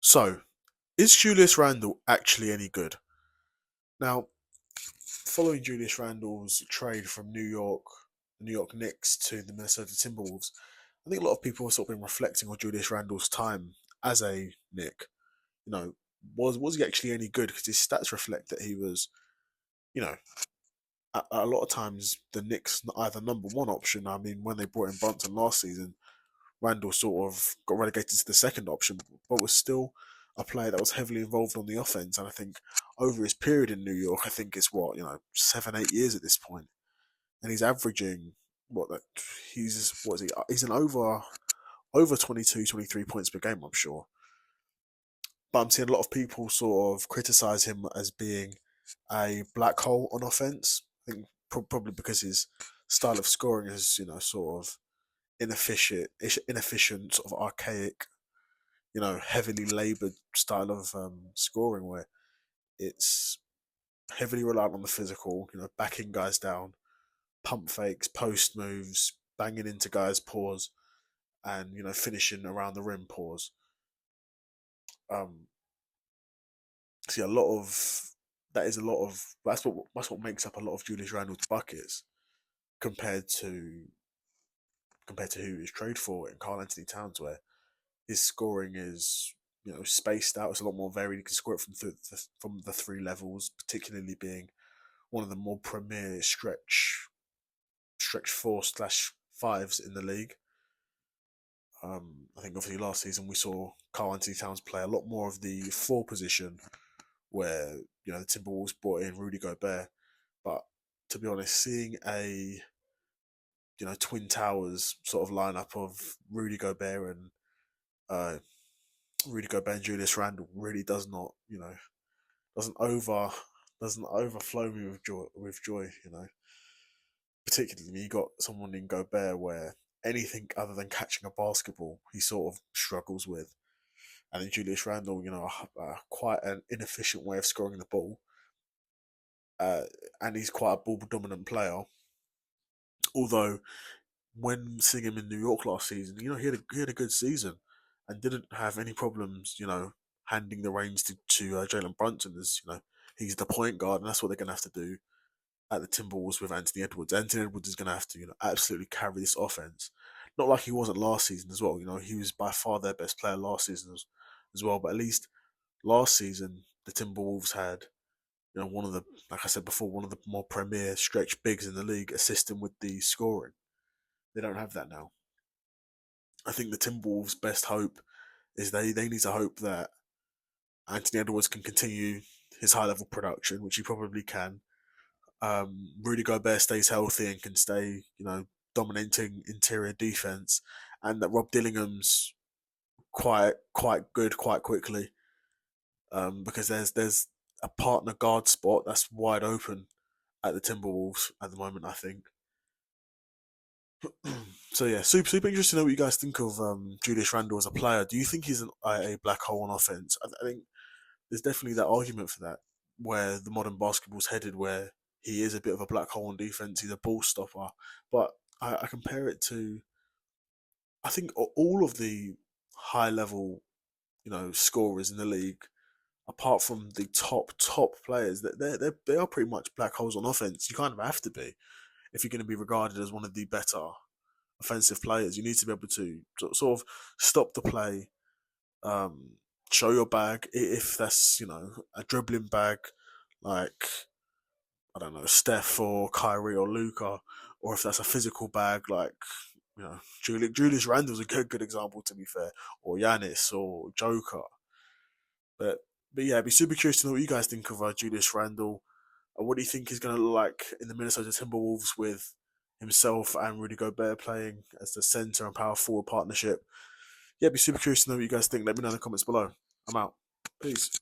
So, is Julius Randle actually any good? Now, following Julius Randle's trade from the New York Knicks to the Minnesota Timberwolves, I think a lot of people have sort of been reflecting on Julius Randle's time as a Knick. You know, was he actually any good? Because his stats reflect that he was, you know, a lot of times the Knicks either number one option. I mean, when they brought in Brunson last season, Randall sort of got relegated to the second option, but was still a player that was heavily involved on the offense. And I think over his period in New York, I think it's 7, 8 years at this point, and he's averaging what that he's what is he? He's an over 22, 23 points per game, I'm sure. But I'm seeing a lot of people sort of criticize him as being a black hole on offense. I think probably because his style of scoring is sort of inefficient, sort of archaic, heavily laboured style of scoring where it's heavily reliant on the physical, backing guys down, pump fakes, post moves, banging into guys' paws, and finishing around the rim paws. Um, see, a lot of that is a lot of that's what makes up a lot of Julius Randle's buckets compared to compared to who he was traded for in Karl-Anthony Towns, where his scoring is spaced out. It's a lot more varied. He can score it from the three levels, particularly being one of the more premier stretch four slash fives in the league. I think obviously last season we saw Karl-Anthony Towns play a lot more of the four position, where the Timberwolves brought in Rudy Gobert. But to be honest, seeing a Twin Towers sort of lineup of uh, Rudy Gobert and Julius Randle really doesn't over doesn't overflow me with joy. Particularly when you got someone in Gobert where anything other than catching a basketball he sort of struggles with, and then Julius Randle, quite an inefficient way of scoring the ball, and he's quite a ball dominant player. Although when seeing him in New York last season, he had a good season and didn't have any problems, handing the reins to Jalen Brunson as he's the point guard, and that's what they're going to have to do at the Timberwolves with Anthony Edwards. Anthony Edwards is going to have to absolutely carry this offense. Not like he wasn't last season as well. He was by far their best player last season as well. But at least last season the Timberwolves had one of the, like I said before, one of the more premier stretch bigs in the league assisting with the scoring. They don't have that now. I think the Timberwolves' best hope is they need to hope that Anthony Edwards can continue his high level production, which he probably can. Rudy Gobert stays healthy and can stay, dominating interior defense, and that Rob Dillingham's quite good quite quickly. Because there's a partner guard spot that's wide open at the Timberwolves at the moment, I think. So yeah, super interesting to know what you guys think of Julius Randle as a player. Do you think he's a black hole on offense? I think there's definitely that argument for that, where the modern basketball's headed, where he is a bit of a black hole on defense. He's a ball stopper, but I compare it to, I think all of the high level scorers in the league, apart from the top players, that they are pretty much black holes on offense. You kind of have to be if you're going to be regarded as one of the better offensive players. You need to be able to sort of stop the play, um, show your bag if that's a dribbling bag, like I don't know, Steph or Kyrie or Luca, or if that's a physical bag like Julius Randle's a good example, to be fair, or Yanis or Joker. But yeah, I'd be super curious to know what you guys think of Julius Randle. What do you think he's going to look like in the Minnesota Timberwolves with himself and Rudy Gobert playing as the center and power forward partnership? Yeah, I'd be super curious to know what you guys think. Let me know in the comments below. I'm out. Peace.